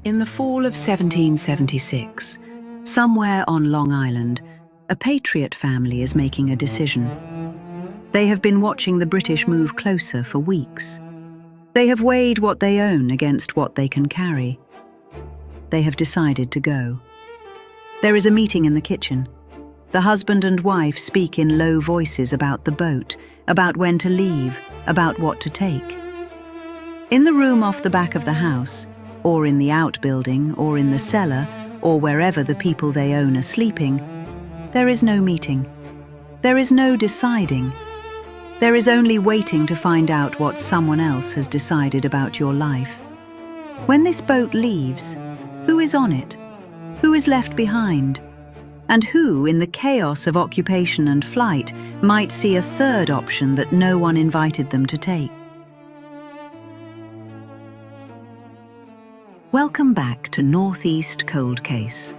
In the fall of 1776, somewhere on Long Island, a Patriot family is making a decision. They have been watching the British move closer for weeks. They have weighed what they own against what they can carry. They have decided to go. There is a meeting in the kitchen. The husband and wife speak in low voices about the boat, about when to leave, about what to take. In the room off the back of the house, or in the outbuilding, or in the cellar, or wherever the people they own are sleeping, there is no meeting. There is no deciding. There is only waiting to find out what someone else has decided about your life. When this boat leaves, who is on it? Who is left behind? And who, in the chaos of occupation and flight, might see a third option that no one invited them to take? Welcome back to Northeast Cold Case.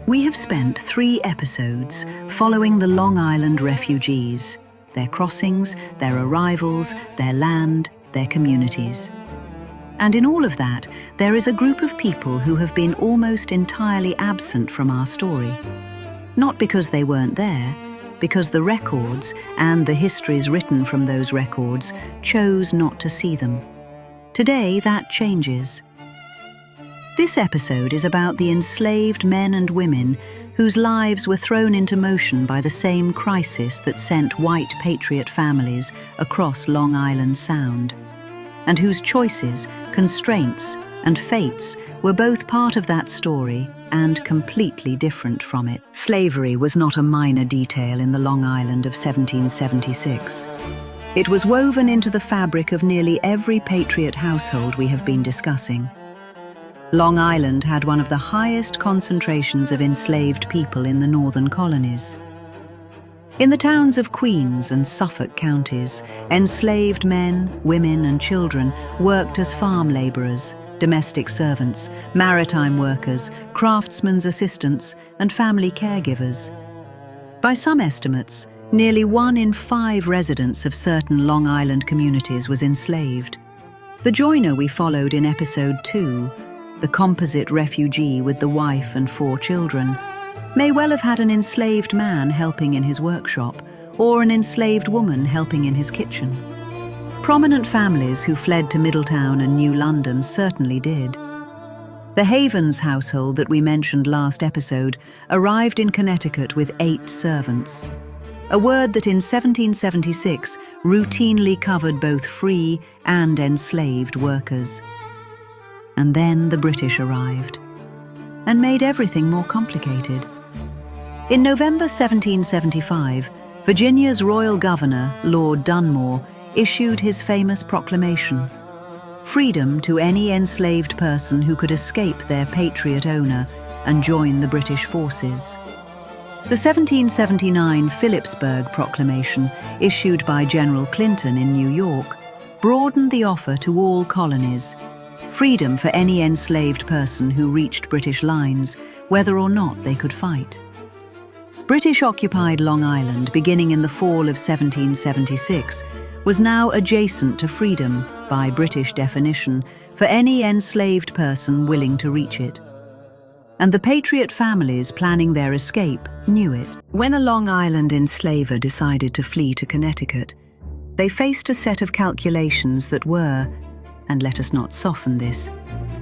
We have spent 3 episodes following the Long Island refugees, their crossings, their arrivals, their land, their communities. And in all of that, there is a group of people who have been almost entirely absent from our story. Not because they weren't there, because the records and the histories written from those records chose not to see them. Today, that changes. This episode is about the enslaved men and women whose lives were thrown into motion by the same crisis that sent white Patriot families across Long Island Sound, and whose choices, constraints, and fates were both part of that story and completely different from it. Slavery was not a minor detail in the Long Island of 1776. It was woven into the fabric of nearly every Patriot household we have been discussing. Long Island had one of the highest concentrations of enslaved people in the northern colonies. In the towns of Queens and Suffolk counties, enslaved men, women, and children worked as farm laborers, domestic servants, maritime workers, craftsmen's assistants, and family caregivers. By some estimates, nearly 1 in 5 residents of certain Long Island communities was enslaved. The joiner we followed in episode 2, the composite refugee with the wife and 4 children, may well have had an enslaved man helping in his workshop, or an enslaved woman helping in his kitchen. Prominent families who fled to Middletown and New London certainly did. The Havens household that we mentioned last episode arrived in Connecticut with 8 servants, a word that in 1776 routinely covered both free and enslaved workers. And then the British arrived and made everything more complicated. In November 1775, Virginia's royal governor, Lord Dunmore, issued his famous proclamation: freedom to any enslaved person who could escape their Patriot owner and join the British forces. The 1779 Philipsburg Proclamation, issued by General Clinton in New York, broadened the offer to all colonies: freedom for any enslaved person who reached British lines, whether or not they could fight. British-occupied Long Island, beginning in the fall of 1776, was now adjacent to freedom, by British definition, for any enslaved person willing to reach it. And the Patriot families planning their escape knew it. When a Long Island enslaver decided to flee to Connecticut, they faced a set of calculations that were, and let us not soften this,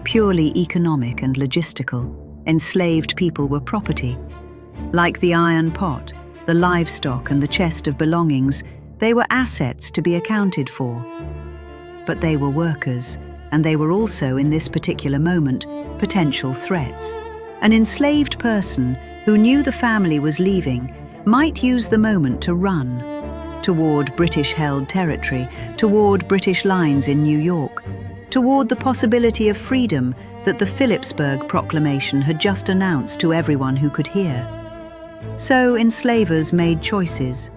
purely economic and logistical. Enslaved people were property. Like the iron pot, the livestock, and the chest of belongings, they were assets to be accounted for. But they were workers, and they were also, in this particular moment, potential threats. An enslaved person who knew the family was leaving might use the moment to run toward British-held territory, toward British lines in New York, toward the possibility of freedom that the Philipsburg Proclamation had just announced to everyone who could hear. So enslavers made choices.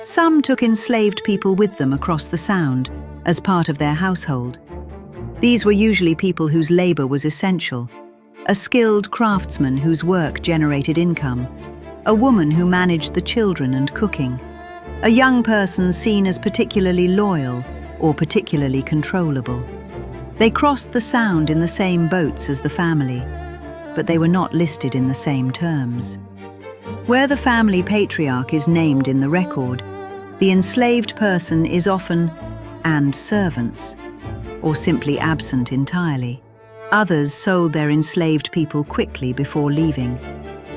Some took enslaved people with them across the Sound as part of their household. These were usually people whose labor was essential: a skilled craftsman whose work generated income, a woman who managed the children and cooking, a young person seen as particularly loyal or particularly controllable. They crossed the Sound in the same boats as the family, but they were not listed in the same terms. Where the family patriarch is named in the record, the enslaved person is often "and servants," or simply absent entirely. Others sold their enslaved people quickly before leaving,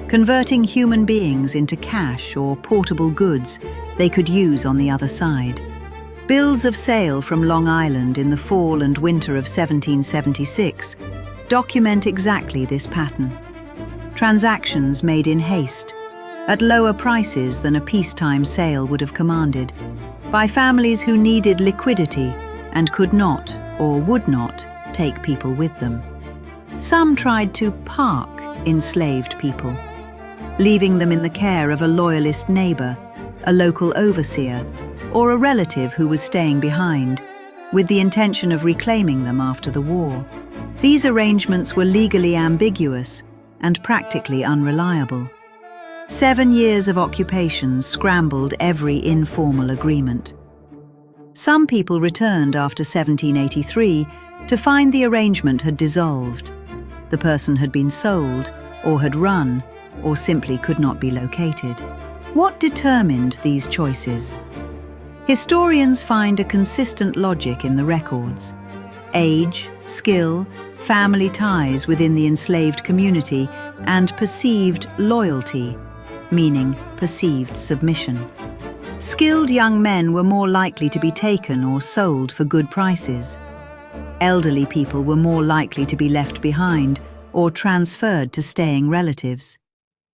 converting human beings into cash or portable goods they could use on the other side. Bills of sale from Long Island in the fall and winter of 1776 document exactly this pattern. Transactions made in haste, at lower prices than a peacetime sale would have commanded, by families who needed liquidity and could not or would not take people with them. Some tried to park enslaved people, leaving them in the care of a loyalist neighbor, a local overseer, or a relative who was staying behind, with the intention of reclaiming them after the war. These arrangements were legally ambiguous and practically unreliable. 7 years of occupation scrambled every informal agreement. Some people returned after 1783 to find the arrangement had dissolved. The person had been sold, or had run, or simply could not be located. What determined these choices? Historians find a consistent logic in the records. Age, skill, family ties within the enslaved community, and perceived loyalty, meaning perceived submission. Skilled young men were more likely to be taken or sold for good prices. Elderly people were more likely to be left behind or transferred to staying relatives.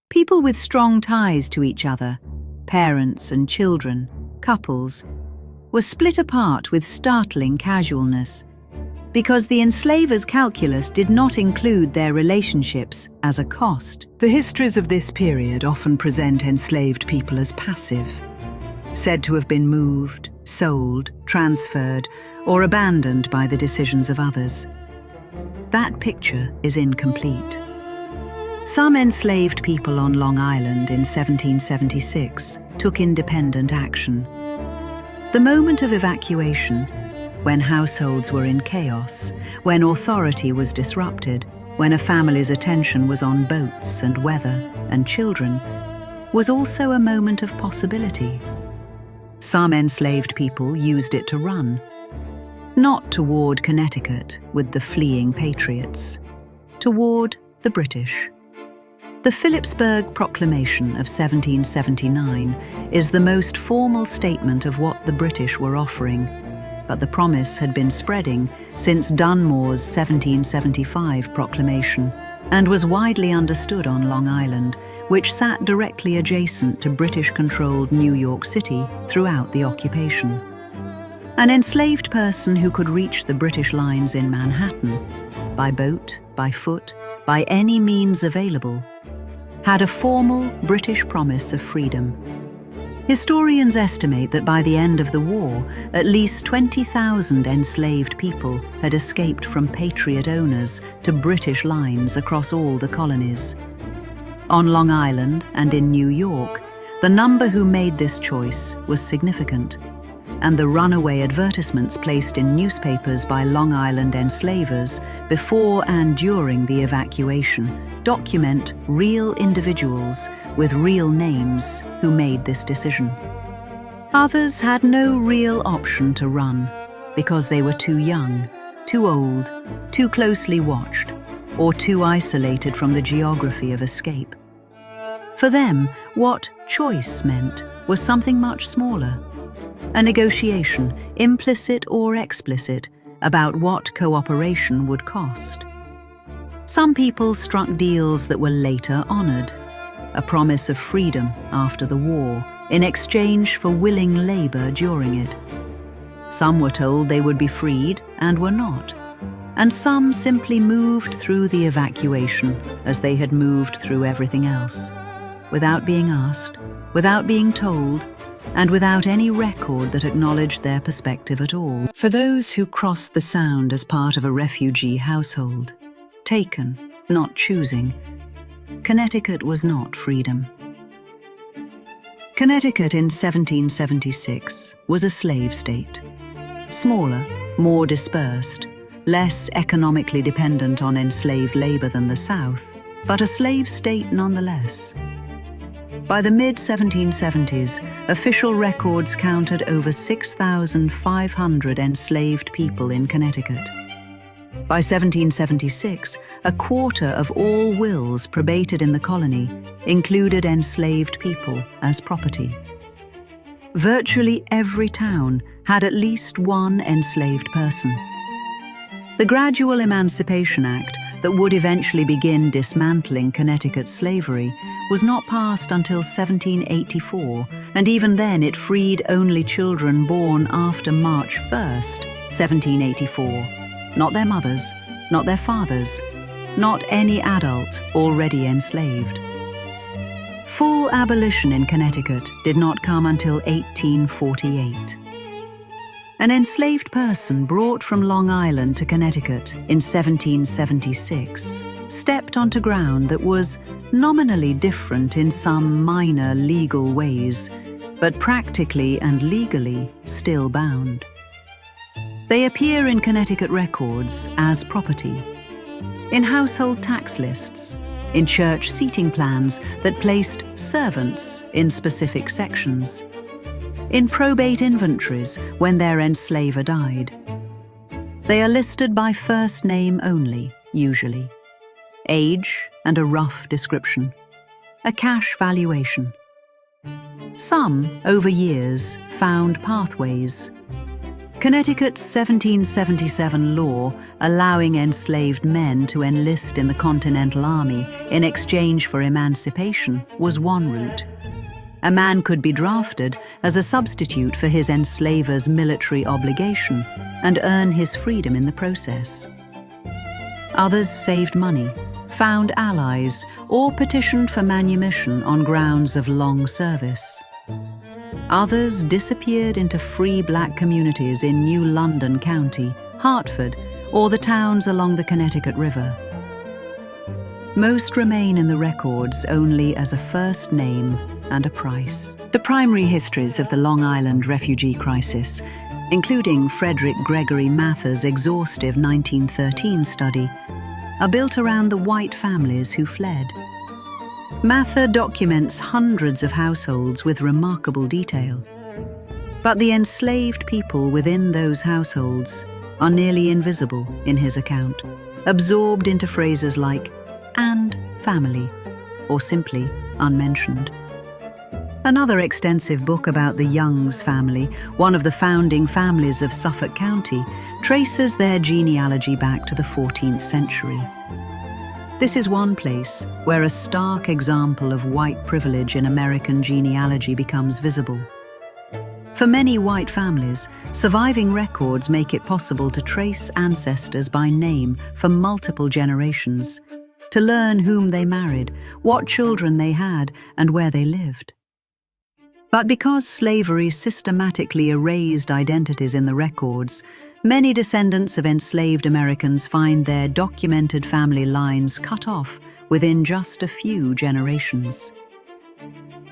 People with strong ties to each other, parents and children, couples, were split apart with startling casualness, because the enslavers' calculus did not include their relationships as a cost. The histories of this period often present enslaved people as passive, said to have been moved, sold, transferred, or abandoned by the decisions of others. That picture is incomplete. Some enslaved people on Long Island in 1776 took independent action. The moment of evacuation, when households were in chaos, when authority was disrupted, when a family's attention was on boats and weather and children, was also a moment of possibility. Some enslaved people used it to run, not toward Connecticut with the fleeing Patriots, toward the British. The Philipsburg Proclamation of 1779 is the most formal statement of what the British were offering, but the promise had been spreading since Dunmore's 1775 proclamation and was widely understood on Long Island, which sat directly adjacent to British-controlled New York City throughout the occupation. An enslaved person who could reach the British lines in Manhattan, by boat, by foot, by any means available, had a formal British promise of freedom. Historians estimate that by the end of the war, at least 20,000 enslaved people had escaped from Patriot owners to British lines across all the colonies. On Long Island and in New York, the number who made this choice was significant, and the runaway advertisements placed in newspapers by Long Island enslavers before and during the evacuation document real individuals with real names who made this decision. Others had no real option to run because they were too young, too old, too closely watched, or too isolated from the geography of escape. For them, what choice meant was something much smaller. A negotiation, implicit or explicit, about what cooperation would cost. Some people struck deals that were later honored, a promise of freedom after the war in exchange for willing labor during it. Some were told they would be freed and were not, and some simply moved through the evacuation as they had moved through everything else, without being asked, without being told, and without any record that acknowledged their perspective at all. For those who crossed the Sound as part of a refugee household, taken, not choosing, Connecticut was not freedom. Connecticut in 1776 was a slave state, smaller, more dispersed, less economically dependent on enslaved labor than the South, but a slave state nonetheless. By the mid-1770s, official records counted over 6,500 enslaved people in Connecticut. By 1776, a quarter of all wills probated in the colony included enslaved people as property. Virtually every town had at least one enslaved person. The Gradual Emancipation Act that would eventually begin dismantling Connecticut's slavery was not passed until 1784, and even then it freed only children born after March 1st, 1784. Not their mothers, not their fathers, not any adult already enslaved. Full abolition in Connecticut did not come until 1848. An enslaved person brought from Long Island to Connecticut in 1776 stepped onto ground that was nominally different in some minor legal ways, but practically and legally still bound. They appear in Connecticut records as property, in household tax lists, in church seating plans that placed servants in specific sections, in probate inventories when their enslaver died. They are listed by first name only, usually. Age and a rough description. A cash valuation. Some, over years, found pathways. Connecticut's 1777 law allowing enslaved men to enlist in the Continental Army in exchange for emancipation was one route. A man could be drafted as a substitute for his enslaver's military obligation and earn his freedom in the process. Others saved money, found allies, or petitioned for manumission on grounds of long service. Others disappeared into free black communities in New London County, Hartford, or the towns along the Connecticut River. Most remain in the records only as a first name and a price. The primary histories of the Long Island refugee crisis, including Frederick Gregory Mather's exhaustive 1913 study, are built around the white families who fled. Mather documents hundreds of households with remarkable detail. But the enslaved people within those households are nearly invisible in his account, absorbed into phrases like "and family," or simply unmentioned. Another extensive book about the Youngs family, one of the founding families of Suffolk County, traces their genealogy back to the 14th century. This is one place where a stark example of white privilege in American genealogy becomes visible. For many white families, surviving records make it possible to trace ancestors by name for multiple generations, to learn whom they married, what children they had, and where they lived. But because slavery systematically erased identities in the records, many descendants of enslaved Americans find their documented family lines cut off within just a few generations.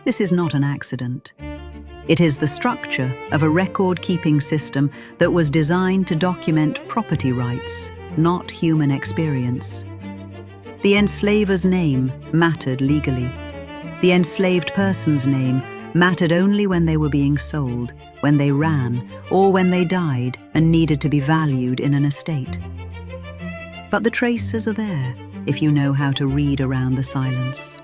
This is not an accident. It is the structure of a record-keeping system that was designed to document property rights, not human experience. The enslaver's name mattered legally. The enslaved person's name mattered only when they were being sold, when they ran, or when they died and needed to be valued in an estate. But the traces are there, if you know how to read around the silence.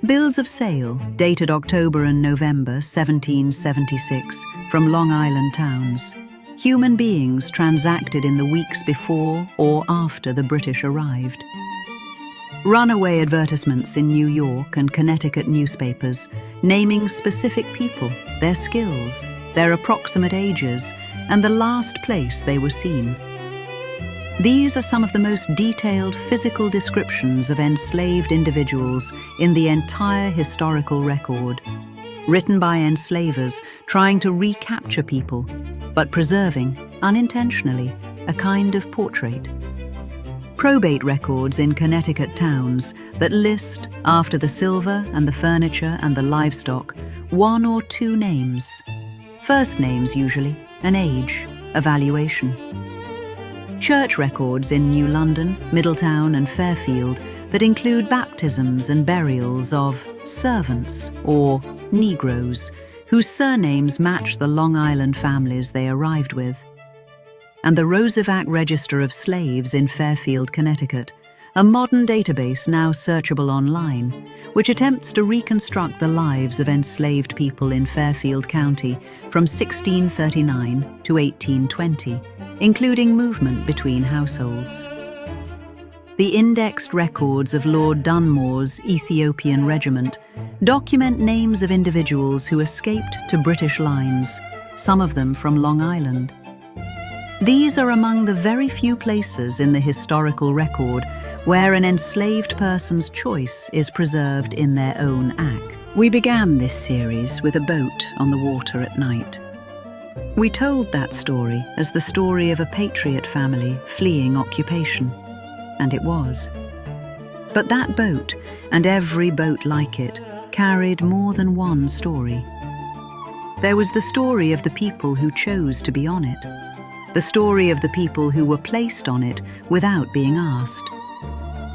Bills of sale, dated October and November 1776, from Long Island towns. Human beings transacted in the weeks before or after the British arrived. Runaway advertisements in New York and Connecticut newspapers, naming specific people, their skills, their approximate ages, and the last place they were seen. These are some of the most detailed physical descriptions of enslaved individuals in the entire historical record, written by enslavers trying to recapture people, but preserving, unintentionally, a kind of portrait. Probate records in Connecticut towns that list, after the silver and the furniture and the livestock, one or two names. First names usually, an age, a valuation. church records in New London, Middletown and Fairfield that include baptisms and burials of servants or Negroes whose surnames match the Long Island families they arrived with. And the Roosevelt Register of Slaves in Fairfield, Connecticut, a modern database now searchable online, which attempts to reconstruct the lives of enslaved people in Fairfield County from 1639 to 1820, including movement between households. The indexed records of Lord Dunmore's Ethiopian Regiment document names of individuals who escaped to British lines, some of them from Long Island. These are among the very few places in the historical record where an enslaved person's choice is preserved in their own act. We began this series with a boat on the water at night. We told that story as the story of a Patriot family fleeing occupation, and it was. But that boat, and every boat like it, carried more than one story. There was the story of the people who chose to be on it, the story of the people who were placed on it without being asked,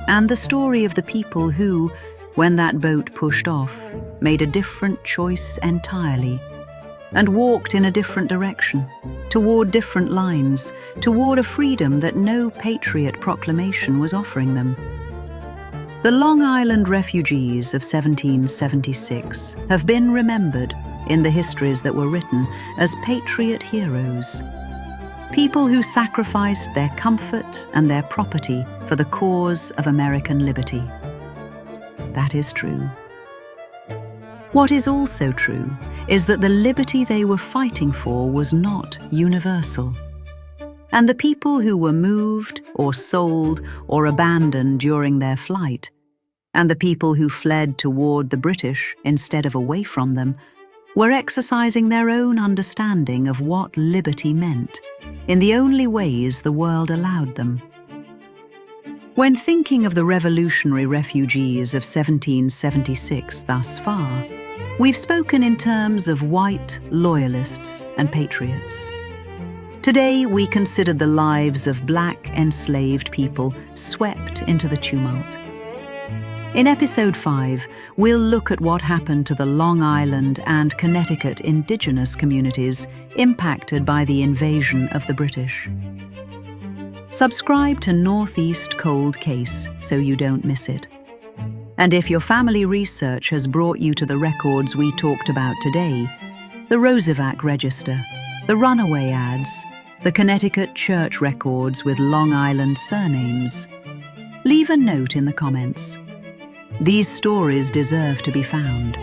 and the story of the people who, when that boat pushed off, made a different choice entirely and walked in a different direction, toward different lines, toward a freedom that no Patriot proclamation was offering them. The Long Island refugees of 1776 have been remembered in the histories that were written as Patriot heroes, people who sacrificed their comfort and their property for the cause of American liberty. That is true. What is also true is that the liberty they were fighting for was not universal. And the people who were moved or sold or abandoned during their flight, and the people who fled toward the British instead of away from them, were exercising their own understanding of what liberty meant in the only ways the world allowed them. When thinking of the revolutionary refugees of 1776 thus far, we've spoken in terms of white loyalists and patriots. Today, we consider the lives of black enslaved people swept into the tumult. In Episode 5, we'll look at what happened to the Long Island and Connecticut indigenous communities impacted by the invasion of the British. Subscribe to Northeast Cold Case so you don't miss it. And if your family research has brought you to the records we talked about today, the Roosevelt Register, the runaway ads, the Connecticut church records with Long Island surnames, leave a note in the comments. These stories deserve to be found.